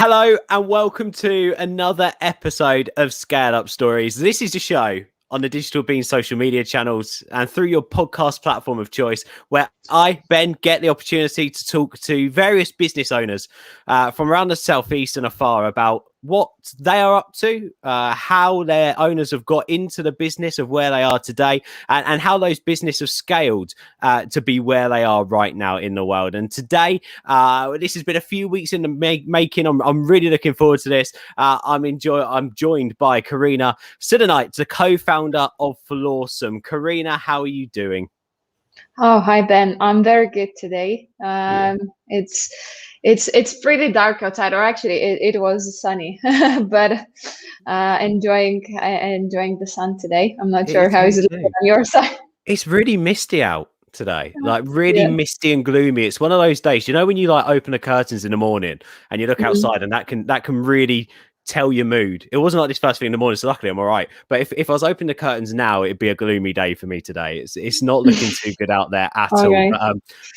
Hello and welcome to another episode of Scale Up Stories. This is the show on the Digital Beans social media channels and through your podcast platform of choice, where I, Ben, get the opportunity to talk to various business owners from around the Southeast and afar about what they are up to, how their owners have got into the business of where they are today, and how those businesses have scaled to be where they are right now in the world. And today, this has been a few weeks in the making. I'm really looking forward to this. I'm joined by Karina Sudenyte, the co-founder of Flawsome. Karina, how are you doing? Oh, hi Ben. I'm very good today. Yeah. It's pretty dark outside, or actually it was sunny, but enjoying the sun today. I'm not sure It's how me is it too. on your side. It's really misty out today, like really Yeah. misty and gloomy. It's one of those days, when you like open the curtains in the morning and you look Mhm. outside, and that can really tell your mood. It wasn't like this first thing in the morning, so luckily I'm all right. But if I was opening the curtains now, it'd be a gloomy day for me today. It's not looking too good out there at all. Okay.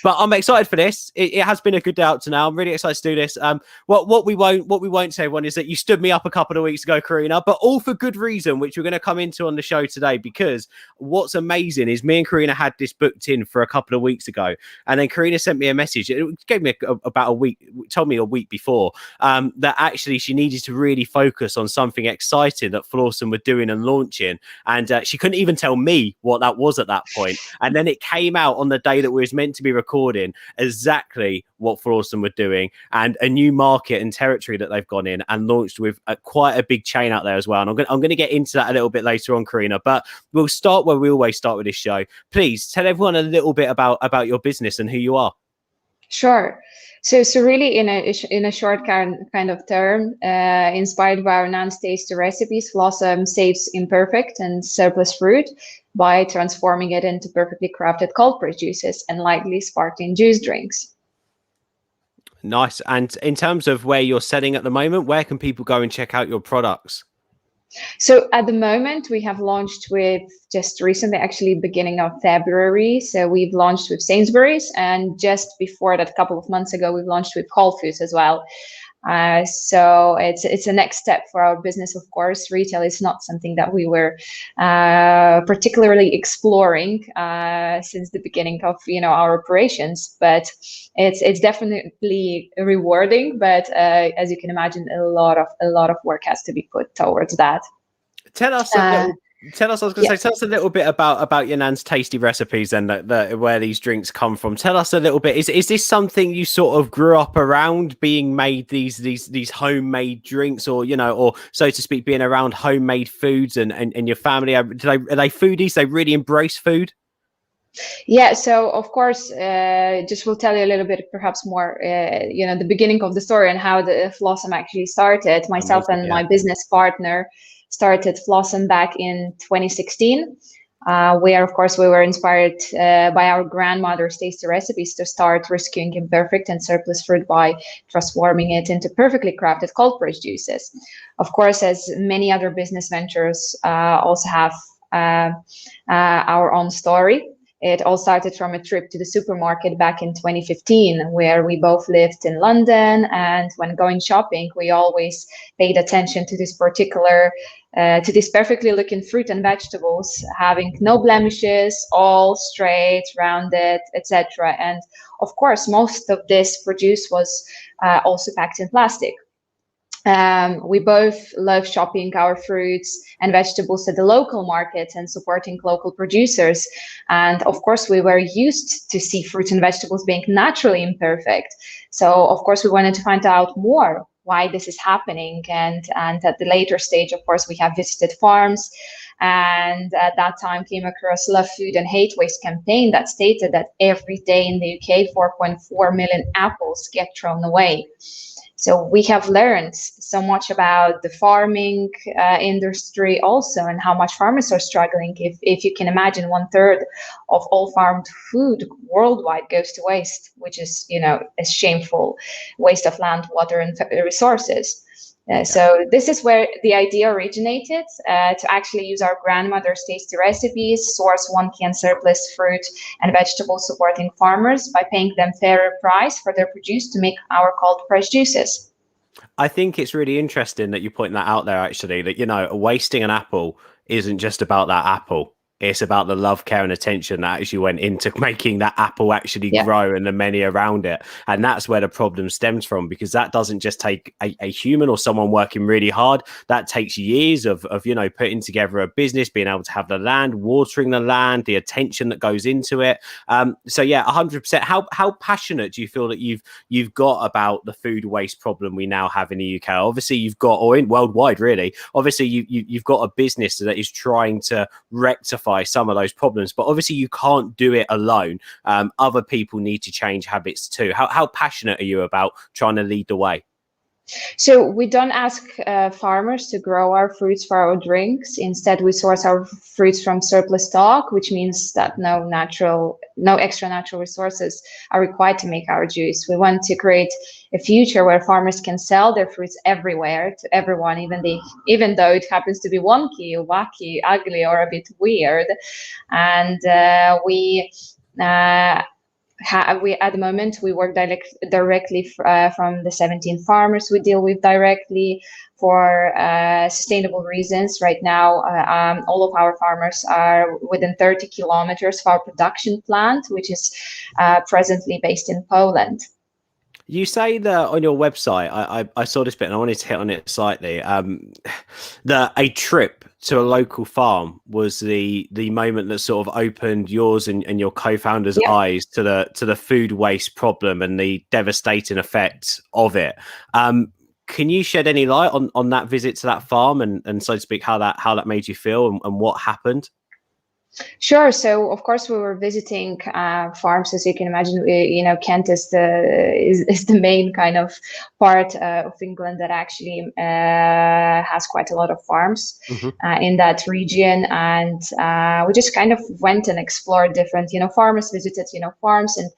But I'm excited for this. It has been a good day out to now. I'm really excited to do this. What we won't say, everyone, is that you stood me up a couple of weeks ago, Karina, but all for good reason, which we're going to come into on the show today. Because what's amazing is me and Karina had this booked in for a couple of weeks ago, and then Karina sent me a message. It gave me about a week, told me a week before that actually she needed to really focus on something exciting that Flawsome were doing and launching, and she couldn't even tell me what that was at that point. And then it came out on the day that we was meant to be recording exactly what Flawsome were doing, and a new market and territory that they've gone in and launched with quite a big chain out there as well. And I'm going to get into that a little bit later on, Karina, but we'll start where we always start with this show. Please tell everyone a little bit about your business and who you are. Sure. So really, in a short kind of term, inspired by our non-tasty recipes, Flawsome saves imperfect and surplus fruit by transforming it into perfectly crafted cold pressed juices and lightly sparkling juice drinks. Nice. And in terms of where you're selling at the moment, where can people go and check out your products? So at the moment, we have launched with just recently, actually beginning of February. So we've launched with Sainsbury's, and just before that, a couple of months ago, we've launched with Whole Foods as well. So it's a next step for our business. Of course, retail is not something that we were particularly exploring since the beginning of our operations, but it's definitely rewarding. But as you can imagine, a lot of work has to be put towards that. Tell us a little. Tell us, I was going to say, tell us a little bit about your nan's tasty recipes and where these drinks come from. Tell us a little bit. Is this something you sort of grew up around, being made these homemade drinks, or or so to speak, being around homemade foods and your family? Are they foodies? They really embrace food? Yeah, so of course, just will tell you a little bit, perhaps more, the beginning of the story and how the Flawsome actually started. Myself Amazing, and yeah. my business partner started Flawsome back in 2016, where, of course, we were inspired by our grandmother's tasty recipes to start rescuing imperfect and surplus fruit by transforming it into perfectly crafted cold pressed juices. Of course, as many other business ventures also have our own story. It all started from a trip to the supermarket back in 2015, where we both lived in London. And when going shopping, we always paid attention to this to these perfectly looking fruit and vegetables, having no blemishes, all straight, rounded, etc. And of course, most of this produce was also packed in plastic. We both love shopping our fruits and vegetables at the local markets and supporting local producers. And of course, we were used to see fruits and vegetables being naturally imperfect. So of course, we wanted to find out more why this is happening. And at the later stage, of course, we have visited farms, and at that time came across Love Food and Hate Waste campaign that stated that every day in the UK, 4.4 million apples get thrown away. So we have learned so much about the farming industry also, and how much farmers are struggling. If you can imagine, 1/3 of all farmed food worldwide goes to waste, which is, a shameful waste of land, water, and resources. So this is where the idea originated, to actually use our grandmother's tasty recipes, source 1 can surplus fruit and vegetables, supporting farmers by paying them fairer price for their produce to make our cold pressed juices. I think it's really interesting that you point that out there, actually, that, you know, wasting an apple isn't just about that apple. It's about the love, care, and attention that actually went into making that apple actually Yeah. grow and the many around it. And that's where the problem stems from, because that doesn't just take a human or someone working really hard. That takes years of, you know, putting together a business, being able to have the land, watering the land, the attention that goes into it. So yeah, 100%. How passionate do you feel that you've got about the food waste problem we now have in the UK? Obviously, you've got, or in worldwide, really. Obviously, you've got a business that is trying to rectify some of those problems, but obviously you can't do it alone. Other people need to change habits too. How passionate are you about trying to lead the way? So we don't ask farmers to grow our fruits for our drinks. Instead, we source our fruits from surplus stock, which means that no extra natural resources are required to make our juice. We want to create a future where farmers can sell their fruits everywhere to everyone, even though it happens to be wonky, wacky, ugly, or a bit weird. And we at the moment we work directly from the 17 farmers we deal with directly for sustainable reasons. Right now, all of our farmers are within 30 kilometers of our production plant, which is presently based in Poland. You say that on your website, I saw this bit and I wanted to hit on it slightly. That a trip to a local farm was the moment that sort of opened yours and your co-founder's eyes to the food waste problem and the devastating effects of it. Can you shed any light on that visit to that farm and so to speak, how that made you feel and what happened? Sure. So, of course, we were visiting farms. As you can imagine, Kent is the main kind of part of England that actually has quite a lot of farms in that region. And we just kind of went and explored different, farmers, visited, farms, and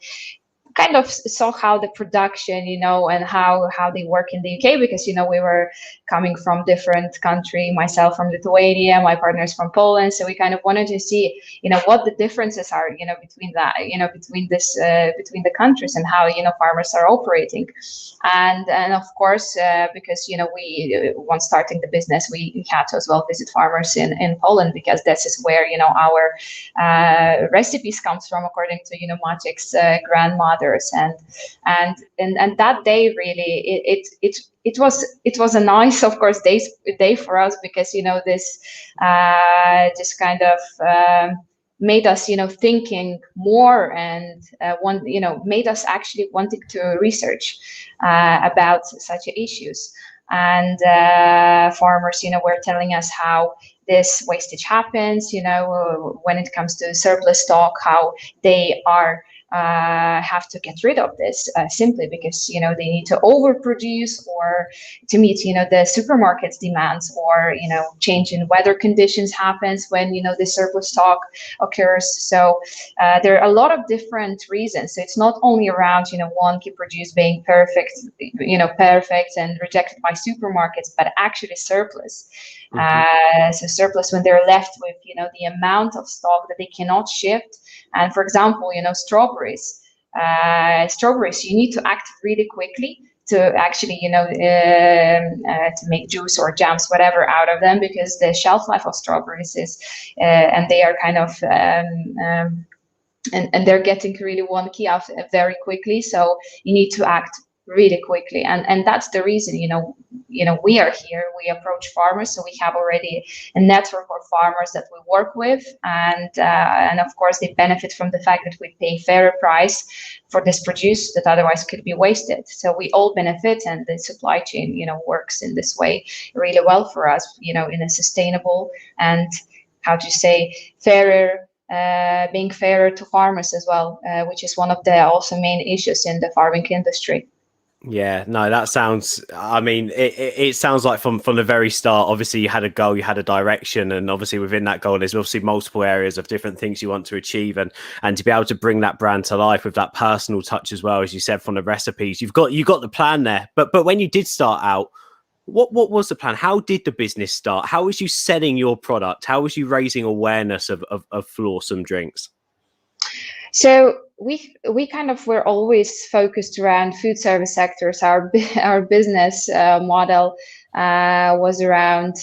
kind of saw how the production, and how they work in the UK, because, we were coming from different country, myself from Lithuania, my partners from Poland. So we kind of wanted to see, what the differences are, between that, between the countries and how, farmers are operating. And of course, because, we, once starting the business, we had to as well visit farmers in Poland, because this is where, our recipes comes from, according to, Maciek's grandmother. And that day really it was a nice, of course, day for us, because this just kind of made us thinking more, and made us actually wanting to research about such issues. And farmers were telling us how this wastage happens, when it comes to surplus stock, how they are have to get rid of this simply because they need to overproduce, or to meet the supermarket's demands, or change in weather conditions happens when the surplus stock occurs. So there are a lot of different reasons. So it's not only around wonky produce being perfect and rejected by supermarkets, but actually surplus. So surplus when they're left with the amount of stock that they cannot shift. And for example, strawberries, you need to act really quickly to actually, to make juice or jams, whatever, out of them, because the shelf life of strawberries is, and they are kind of, and they're getting really wonky out very quickly. So you need to act really quickly, and that's the reason we are here. We approach farmers, so we have already a network of farmers that we work with, and of course they benefit from the fact that we pay fairer price for this produce that otherwise could be wasted. So we all benefit, and the supply chain works in this way really well for us, in a sustainable and, how to say, fairer, being fairer to farmers as well, which is one of the also main issues in the farming industry. Yeah, no, that sounds, I mean, it sounds like from the very start, obviously you had a goal, you had a direction, and obviously within that goal, there's obviously multiple areas of different things you want to achieve, and to be able to bring that brand to life with that personal touch as well, as you said, from the recipes, you got the plan there. But when you did start out, what was the plan? How did the business start? How was you selling your product? How was you raising awareness of Flawsome drinks? So we kind of were always focused around food service sectors. Our business model was around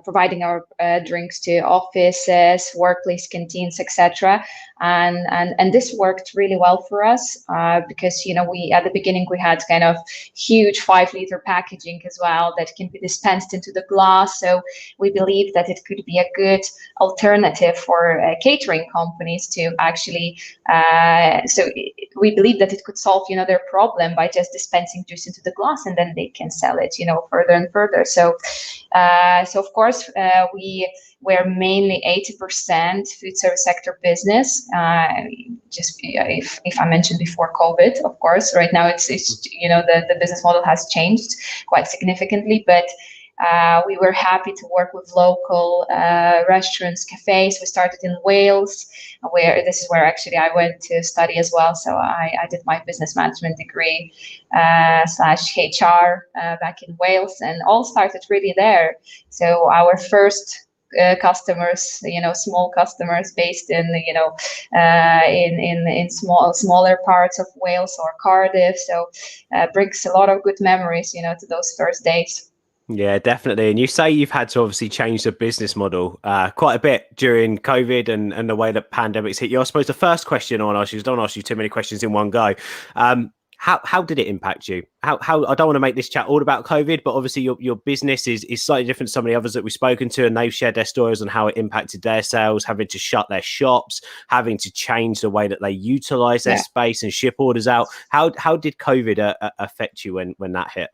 providing our drinks to offices, workplace canteens, etc. And this worked really well for us because we at the beginning we had kind of huge 5-liter packaging as well that can be dispensed into the glass. So we believed that it could be a good alternative for catering companies to actually. So we believe that it could solve their problem by just dispensing juice into the glass, and then they can sell it further and further. So of course we're mainly 80% food service sector business. Just if I mentioned before COVID, of course, right now it's the business model has changed quite significantly, but we were happy to work with local restaurants, cafes. We started in Wales, where this is where actually I went to study as well. So I did my business management degree / HR back in Wales, and all started really there. So our first customers, small customers based in smaller parts of Wales or Cardiff. So brings a lot of good memories, to those first days. Yeah, definitely. And you say you've had to obviously change the business model quite a bit during COVID and the way that pandemics hit you. I suppose the first question I want to ask you is, don't ask you too many questions in one go. How did it impact you? How I don't want to make this chat all about COVID, but obviously your business is slightly different to some of the others that we've spoken to, and they've shared their stories on how it impacted their sales, having to shut their shops, having to change the way that they utilize their space and ship orders out. How did COVID affect you when that hit?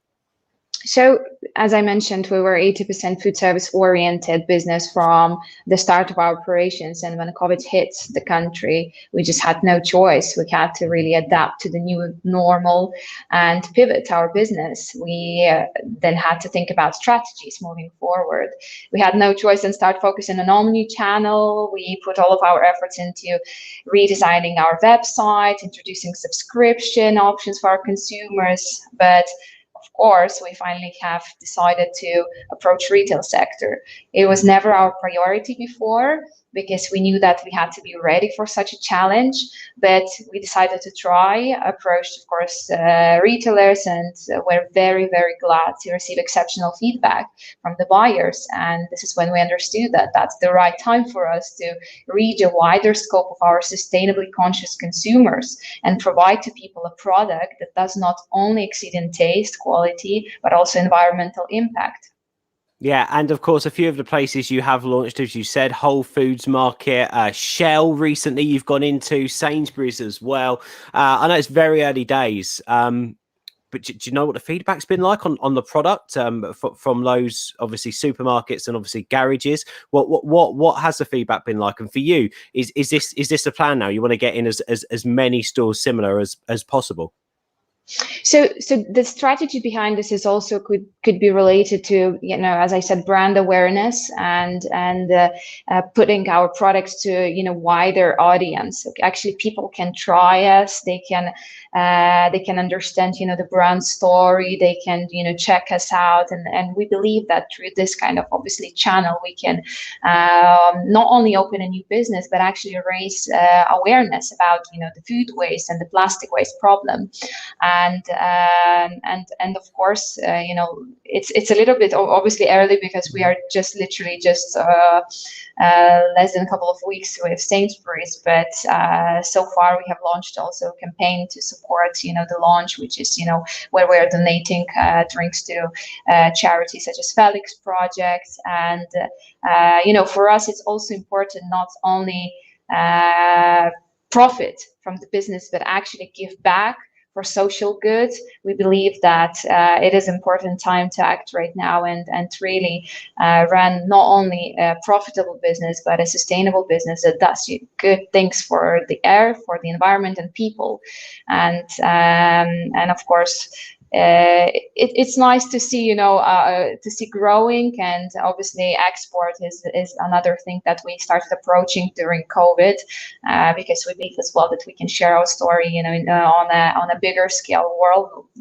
So, as I mentioned, we were 80% food service oriented business from the start of our operations. And when COVID hit the country, we just had no choice. We had to really adapt to the new normal and pivot our business. We then had to think about strategies moving forward. We had no choice and start focusing on omni-channel. We put all of our efforts into redesigning our website, introducing subscription options for our consumers. But of course, we finally have decided to approach retail sector. It was never our priority before because we knew that we had to be ready for such a challenge, but we decided to try, approached, of course, retailers, and we're very, very glad to receive exceptional feedback from the buyers. And this is when we understood that that's the right time for us to reach a wider scope of our sustainably conscious consumers and provide to people a product that does not only exceed in taste, quality, but also environmental impact. Yeah, and of course, a few of the places you have launched, as you said, Whole Foods Market, Shell recently you've gone into, Sainsbury's as well. I know it's very early days, but do you know what the feedback's been like on the product from those obviously supermarkets and obviously garages? What has the feedback been like? And for you, is this the plan now? You want to get in as many stores similar as possible? So the strategy behind this is also could be related to, as I said, brand awareness and putting our products to wider audience. Actually, people can try us. They can understand the brand story. They can check us out, and we believe that through this kind of obviously channel we can not only open a new business but actually raise awareness about the food waste and the plastic waste problem. And of course, it's a little bit obviously early because we are literally less than a couple of weeks with Sainsbury's, but so far we have launched also a campaign to support the launch, which is where we're donating drinks to charities such as Felix Project. And for us it's also important not only profit from the business but actually give back for social good. We believe that it is important time to act right now and really run not only a profitable business but a sustainable business that does good things for the air, for the environment and people. And of course, it's nice to see, to see growing. And obviously export is another thing that we started approaching during COVID, because we believe as well that we can share our story, on a bigger scale,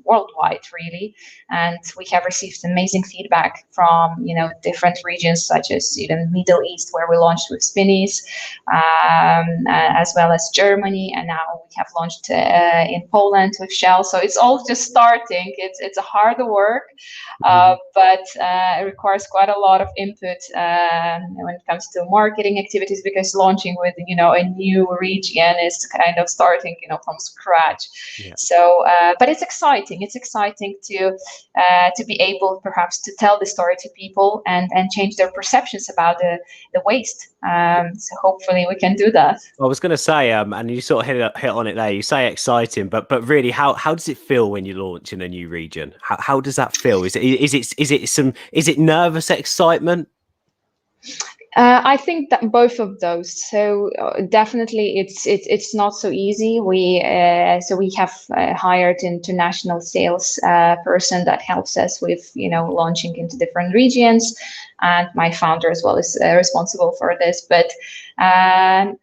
worldwide really. And we have received amazing feedback from, different regions such as even Middle East, where we launched with Spinneys, as well as Germany, and now we have launched in Poland with Shell. So it's all just starting. It's a hard work, but it requires quite a lot of input when it comes to marketing activities, because launching with a new region is kind of starting from scratch. Yeah. So, but it's exciting. It's exciting to be able perhaps to tell the story to people and change their perceptions about the waste. So hopefully we can do that. I was going to say, and you sort of hit on it there. You say exciting, but really, how does it feel when you launch in a new region? How does that feel? Is it nervous excitement? I think that both of those. So definitely, it's not so easy. We have hired international sales person that helps us with launching into different regions, and my founder as well is responsible for this. But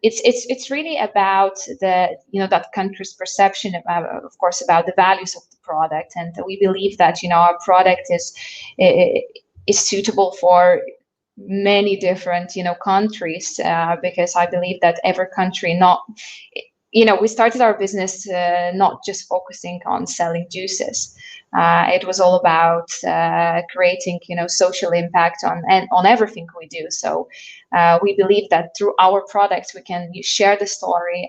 it's really about the that country's perception about, of course, about the values of the product, and we believe that our product is suitable for many different countries, because I believe that every country we started our business not just focusing on selling juices. It was all about creating social impact on everything we do. So we believe that through our products we can share the story,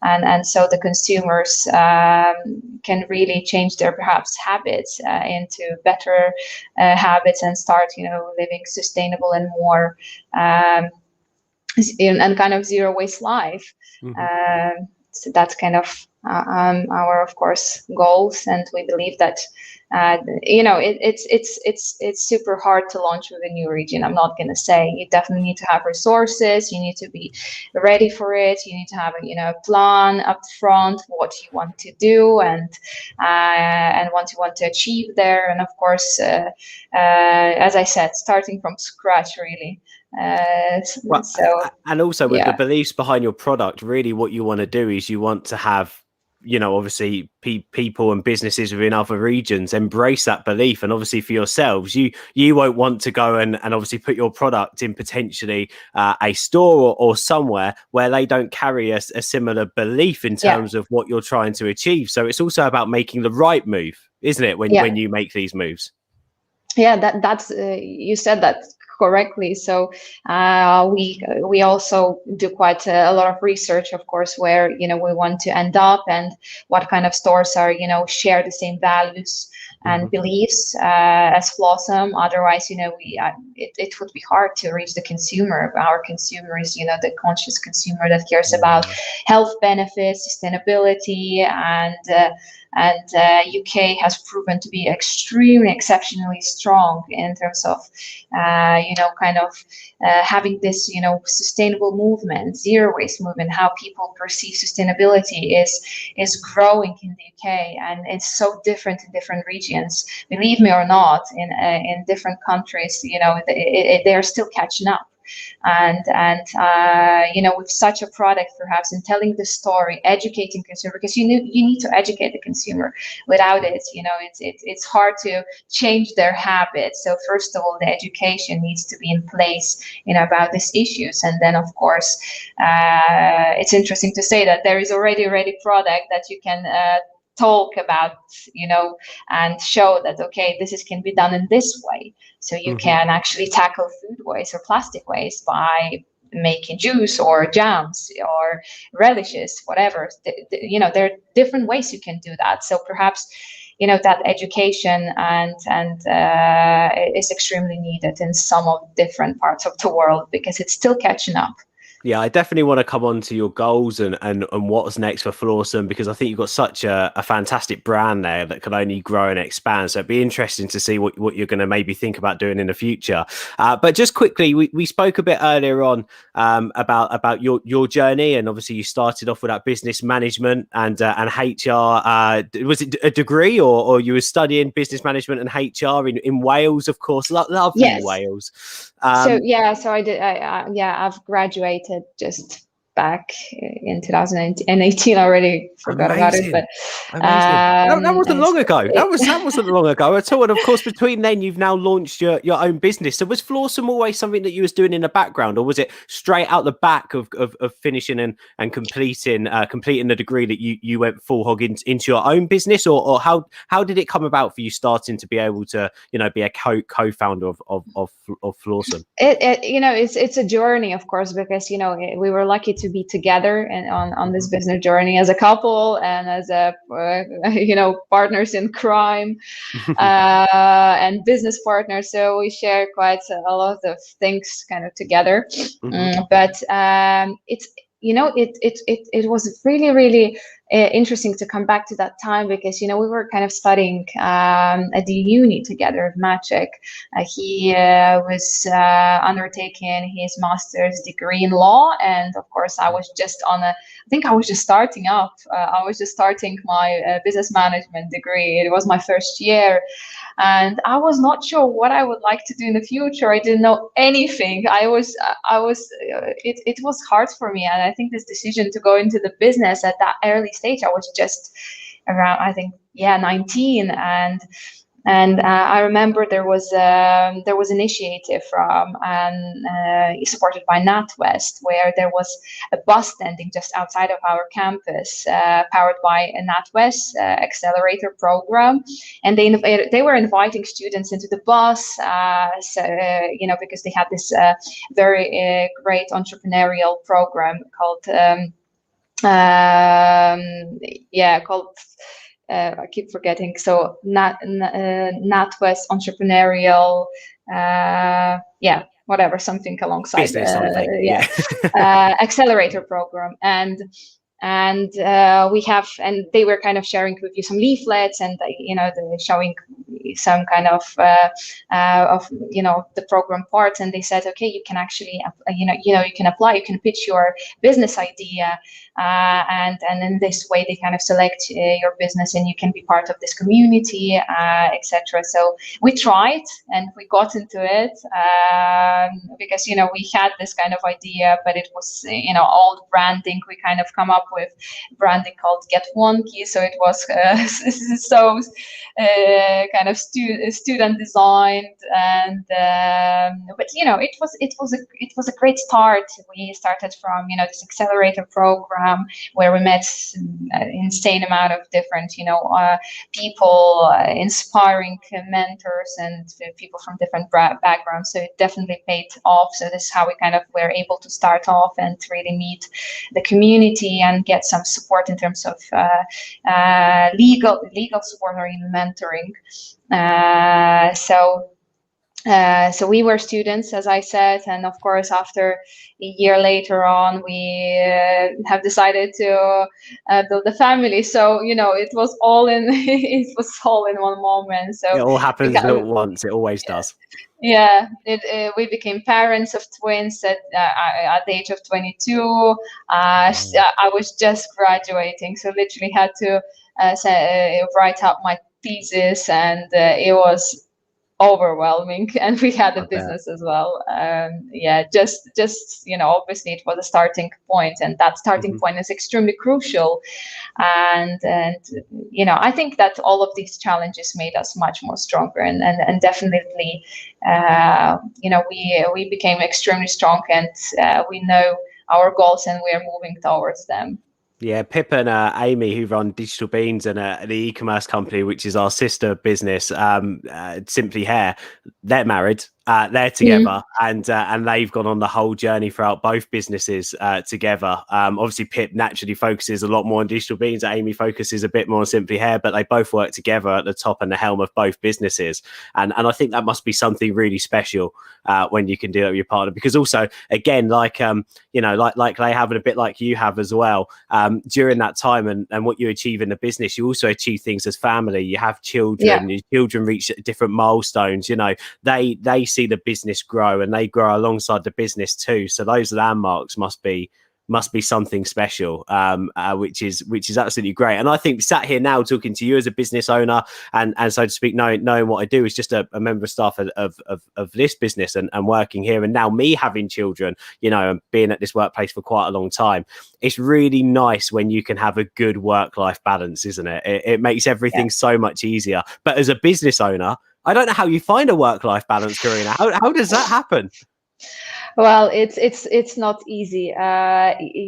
and so the consumers can really change their perhaps habits into better habits, and start living sustainable and more and kind of zero waste life. So that's kind of our, of course, goals, and we believe that it's super hard to launch with a new region. I'm not going to say. You definitely need to have resources. You need to be ready for it. You need to have a plan up front, what you want to do, and what you want to achieve there. And of course, as I said, starting from scratch really. And also with the beliefs behind your product, really what you want to do is you want to have obviously people and businesses within other regions embrace that belief. And obviously for yourselves, you won't want to go and obviously put your product in potentially a store or somewhere where they don't carry a similar belief in terms of what you're trying to achieve. So it's also about making the right move, isn't it, when you make these moves? Yeah, that's you said that correctly. So we also do quite a lot of research, of course, where we want to end up, and what kind of stores are share the same values and beliefs as Flawsome. Otherwise, it would be hard to reach the consumer. Our consumer is the conscious consumer that cares about health benefits, sustainability, and UK has proven to be exceptionally strong in terms of having this sustainable movement, zero waste movement. How people perceive sustainability is growing in the UK, and it's so different in different regions. Believe me or not, in different countries, they are still catching up. And with such a product, perhaps, in telling the story, educating consumer, because you need to educate the consumer. Without it, it's hard to change their habits. So first of all, the education needs to be in place, about these issues. And then, of course, it's interesting to say that there is already a ready product that you can talk about, and show that, okay, this can be done in this way. So you can actually tackle food waste or plastic waste by making juice or jams or relishes, whatever. There are different ways you can do that. So perhaps, that education and is extremely needed in some of different parts of the world, because it's still catching up. Yeah, I definitely want to come on to your goals and what's next for Flawsome, because I think you've got such a fantastic brand there that can only grow and expand. So it'd be interesting to see what you're going to maybe think about doing in the future. But just quickly, we spoke a bit earlier on about your journey, and obviously you started off with that business management and HR. Was it a degree, or you were studying business management and HR in Wales, of course? Lovely Yes. Wales. So I did. I've graduated just back in 2018. I already forgot about it, but Amazing. That wasn't long ago. That wasn't long ago at all. And of course, between then, you've now launched your own business. So was Flawsome always something that you was doing in the background, or was it straight out the back of finishing and completing the degree that you went full hog into your own business, or how did it come about for you starting to be able to be a co-founder of Flawsome? It's a journey, of course, because we were lucky to be together and on this business journey as a couple and as a partners in crime and business partners. So we share quite a lot of things kind of together. But it was really, really interesting to come back to that time, because we were kind of studying at the uni together of magic. He was undertaking his master's degree in law, and of course I was just I think I was just starting up. I was just starting my business management degree. It was my first year, and I was not sure what I would like to do in the future. I didn't know anything. It was hard for me, and I think this decision to go into the business at that early stage, I was just around, I think, 19, and I remember there was an initiative from supported by NatWest, where there was a bus standing just outside of our campus, powered by a NatWest accelerator program, and they were inviting students into the bus, because they had this very great entrepreneurial program called. I keep forgetting. So NatWest entrepreneurial, whatever, something alongside business, something. accelerator program, and they were kind of sharing with you some leaflets, and they're showing some kind of the program parts, and they said, okay, you can actually you can apply, you can pitch your business idea, and in this way they kind of select your business, and you can be part of this community, etc. So we tried and we got into it, because we had this kind of idea, but it was old branding. We kind of come up with branding called Get Wonky, so it was so kind of student designed, and but it was a great start. We started from this accelerator program where we met an insane amount of different people, inspiring mentors and people from different backgrounds. So it definitely paid off. So this is how we kind of were able to start off and really meet the community and get some support in terms of legal support or even mentoring. So we were students, as I said, and of course, after a year later on, we have decided to build a family. So it was all in it was all in one moment. So it all happens at once. It always does. Yeah, we became parents of twins at the age of 22. I was just graduating, so literally had to write up my thesis, and it was overwhelming, and we had a business as well. Just obviously it was a starting point, and that starting point is extremely crucial, and I think that all of these challenges made us much more stronger, and definitely we became extremely strong, and we know our goals and we are moving towards them. Yeah, Pip and Amy, who run Digital Beans and the e-commerce company, which is our sister business, Simply Hair, they're married. they're together, and they've gone on the whole journey throughout both businesses together. Obviously, Pip naturally focuses a lot more on Digital Beans. Amy focuses a bit more on Simply Hair, but they both work together at the top and the helm of both businesses. And I think that must be something really special when you can do it with your partner, because also, again, like like they have, and a bit like you have as well, during that time and what you achieve in the business, you also achieve things as family. You have children, your children reach different milestones. They see the business grow, and they grow alongside the business too. So those landmarks must be something special, which is absolutely great. And I think sat here now talking to you as a business owner, and so to speak, knowing what I do is just a member of staff of this business, and working here, and now me having children, and being at this workplace for quite a long time, it's really nice when you can have a good work-life balance, isn't it? It makes everything so much easier. But as a business owner, I don't know how you find a work-life balance, Karina. How does that happen? Well, it's not easy.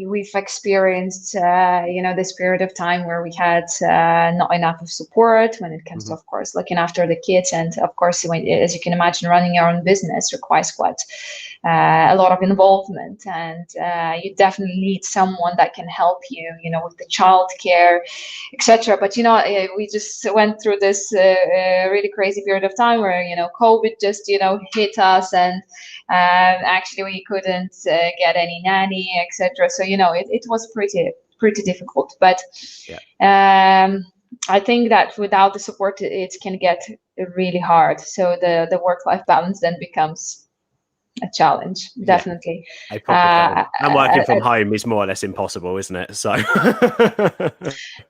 We've experienced, this period of time where we had not enough of support when it comes to, of course, looking after the kids, and of course, as you can imagine, running your own business requires quite a lot of involvement, and you definitely need someone that can help you, with the childcare, etc. But we just went through this really crazy period of time where COVID just hit us, and actually we couldn't get any nanny, etc. So it was pretty difficult. But I think that without the support, it can get really hard. So the work-life balance then becomes a challenge, definitely. And working from home is more or less impossible, isn't it? So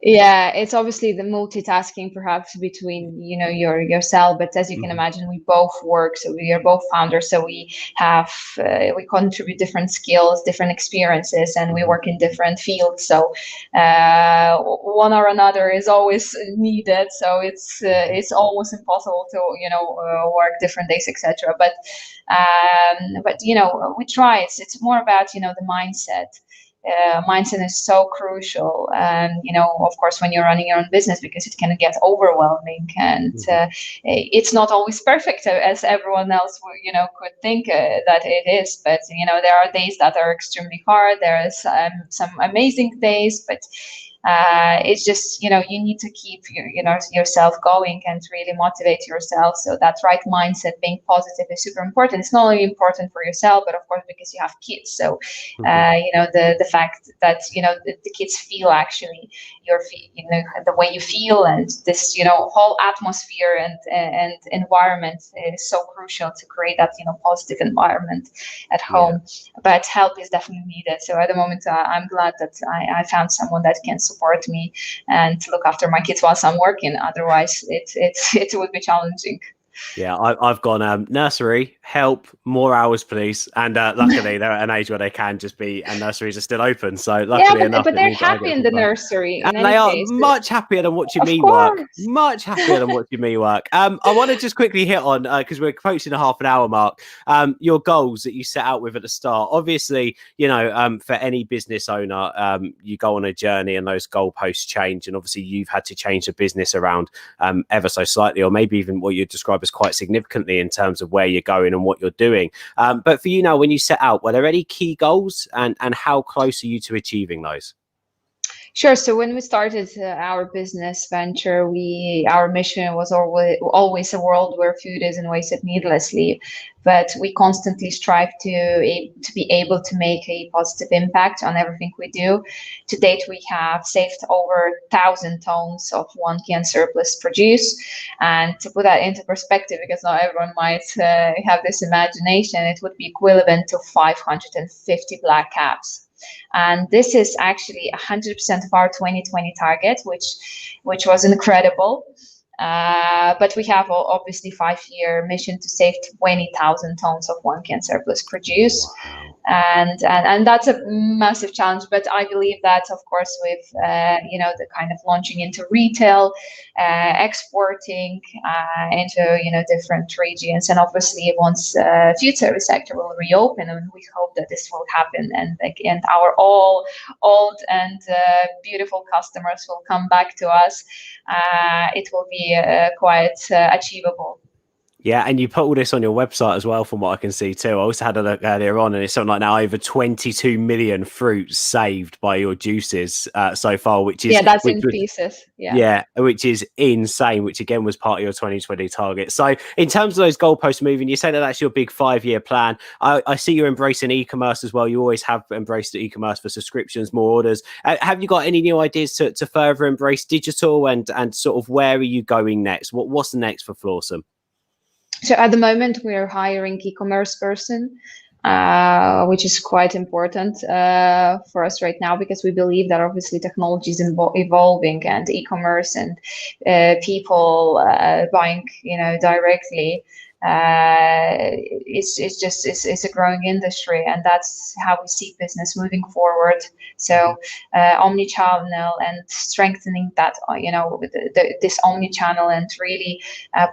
yeah, it's obviously the multitasking perhaps between yourself, but as you can imagine, we both work, so we are both founders, so we have we contribute different skills, different experiences, and we work in different fields, so one or another is always needed, so it's almost impossible to work different days, etc. But we try. It's more about the mindset. Mindset is so crucial, and of course, when you're running your own business, because it can get overwhelming, and it's not always perfect as everyone else could think that it is. But there are days that are extremely hard. There is some amazing days, but it's just you need to keep yourself going and really motivate yourself. So that right mindset, being positive, is super important. It's not only important for yourself, but of course because you have kids. So the fact that the kids feel actually the way you feel, and this whole atmosphere and environment is so crucial to create that positive environment at home. But help is definitely needed. So at the moment, I'm glad that I found someone that can support me and to look after my kids whilst I'm working. Otherwise, it would be challenging. Yeah, I've gone nursery, help, more hours, please. And luckily, they're at an age where they can just be, and nurseries are still open. So luckily enough, but they're happy in the nursery. And they are much happier than watching me work. Much happier than watching me work. I want to just quickly hit on, because we're approaching the half an hour mark, your goals that you set out with at the start. Obviously, for any business owner, you go on a journey and those goalposts change. And obviously, you've had to change the business around ever so slightly, or maybe even what you describe as quite significantly in terms of where you're going and what you're doing. But for you now, when you set out, were there any key goals, and how close are you to achieving those? Sure. So when we started our business venture, our mission was always a world where food isn't wasted needlessly, but we constantly strive to be able to make a positive impact on everything we do. To date, we have saved over 1,000 tons of 1-can surplus produce. And to put that into perspective, because not everyone might have this imagination, it would be equivalent to 550 black caps. And this is actually 100% of our 2020 target, which was incredible. But we have obviously 5-year mission to save 20,000 tons of 1-can surplus produce. Wow. And that's a massive challenge. But I believe that, of course, with the kind of launching into retail, exporting into different regions, and obviously once food service sector will reopen, and we hope that this will happen, and our all old and beautiful customers will come back to us, it will be quite achievable. Yeah, and you put all this on your website as well, from what I can see too. I also had a look earlier on, and it's something like now over 22 million fruits saved by your juices so far, which is That's in pieces. Yeah, which is insane, which again was part of your 2020 target. So in terms of those goalposts moving, you say that that's your big 5-year plan. I see you're embracing e-commerce as well. You always have embraced e-commerce for subscriptions, more orders. Have you got any new ideas to further embrace digital, and sort of where are you going next? What's the next for Flawsome? So at the moment, we are hiring e-commerce person, which is quite important for us right now, because we believe that obviously technology is evolving, and e-commerce and people buying, directly. It's a growing industry, and that's how we see business moving forward. So omni-channel and strengthening that, with this omni-channel, and really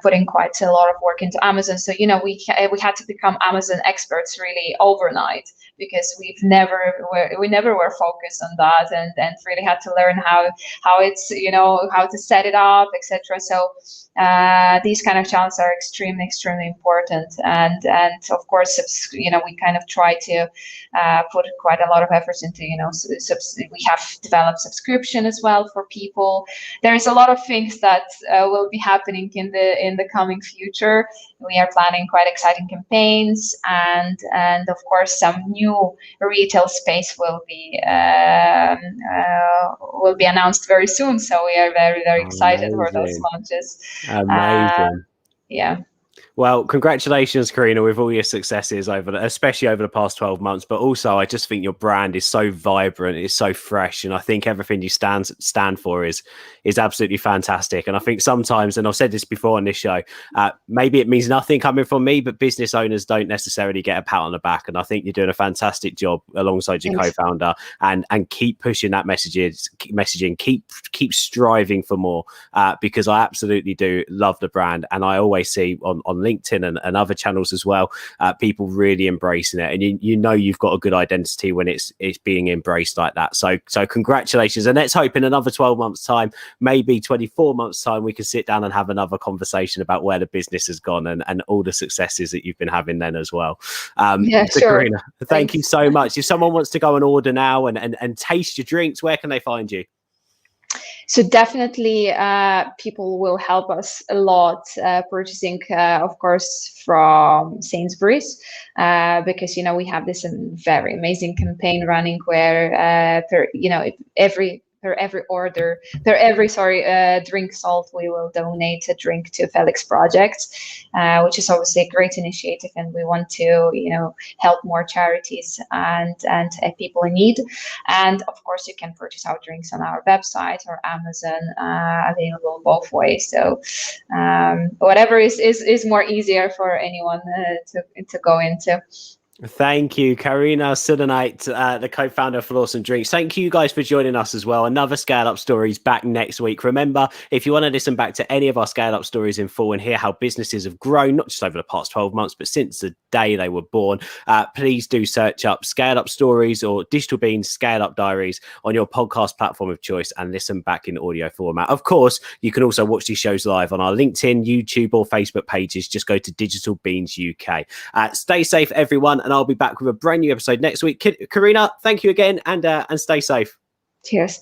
putting quite a lot of work into Amazon. So we had to become Amazon experts really overnight, because we never were focused on that, and really had to learn how it's how to set it up, etc. So these kind of channels are extremely important, and of course we kind of try to put quite a lot of efforts into we have developed subscription as well for people. There's a lot of things that will be happening in the coming future. We are planning quite exciting campaigns, and of course some new retail space will be announced very soon. So we are very excited for those launches. Amazing. Yeah. Well, congratulations, Karina, with all your successes especially over the past 12 months. But also, I just think your brand is so vibrant, it's so fresh, and I think everything you stand for is absolutely fantastic. And I think sometimes, and I've said this before on this show, maybe it means nothing coming from me, but business owners don't necessarily get a pat on the back. And I think you're doing a fantastic job alongside your co-founder, and keep pushing that messaging, keep striving for more, because I absolutely do love the brand, and I always see on LinkedIn and other channels as well, people really embracing it, and you've got a good identity when it's being embraced like that. So congratulations, and let's hope in another 12 months time, maybe 24 months time, we can sit down and have another conversation about where the business has gone, and all the successes that you've been having then as well. Sure. Karina, thank you so much. If someone wants to go and order now and taste your drinks, where can they find you? So definitely people will help us a lot purchasing, of course, from Sainsbury's, because, we have this very amazing campaign running where, per every drink sold, we will donate a drink to Felix Project, which is obviously a great initiative, and we want to help more charities and people in need. And of course, you can purchase our drinks on our website or Amazon, available both ways. So whatever is more easier for anyone to go into. Thank you, Karina Sudenyte, the co-founder of Flawsome Drinks. Thank you guys for joining us as well. Another Scale Up Stories back next week. Remember, if you want to listen back to any of our Scale Up Stories in full and hear how businesses have grown, not just over the past 12 months, but since the day they were born, please do search up Scale Up Stories or Digital Beans Scale Up Diaries on your podcast platform of choice and listen back in audio format. Of course, you can also watch these shows live on our LinkedIn, YouTube, or Facebook pages. Just go to Digital Beans UK. Stay safe, everyone, and I'll be back with a brand new episode next week. Karina, thank you again, and stay safe. Cheers.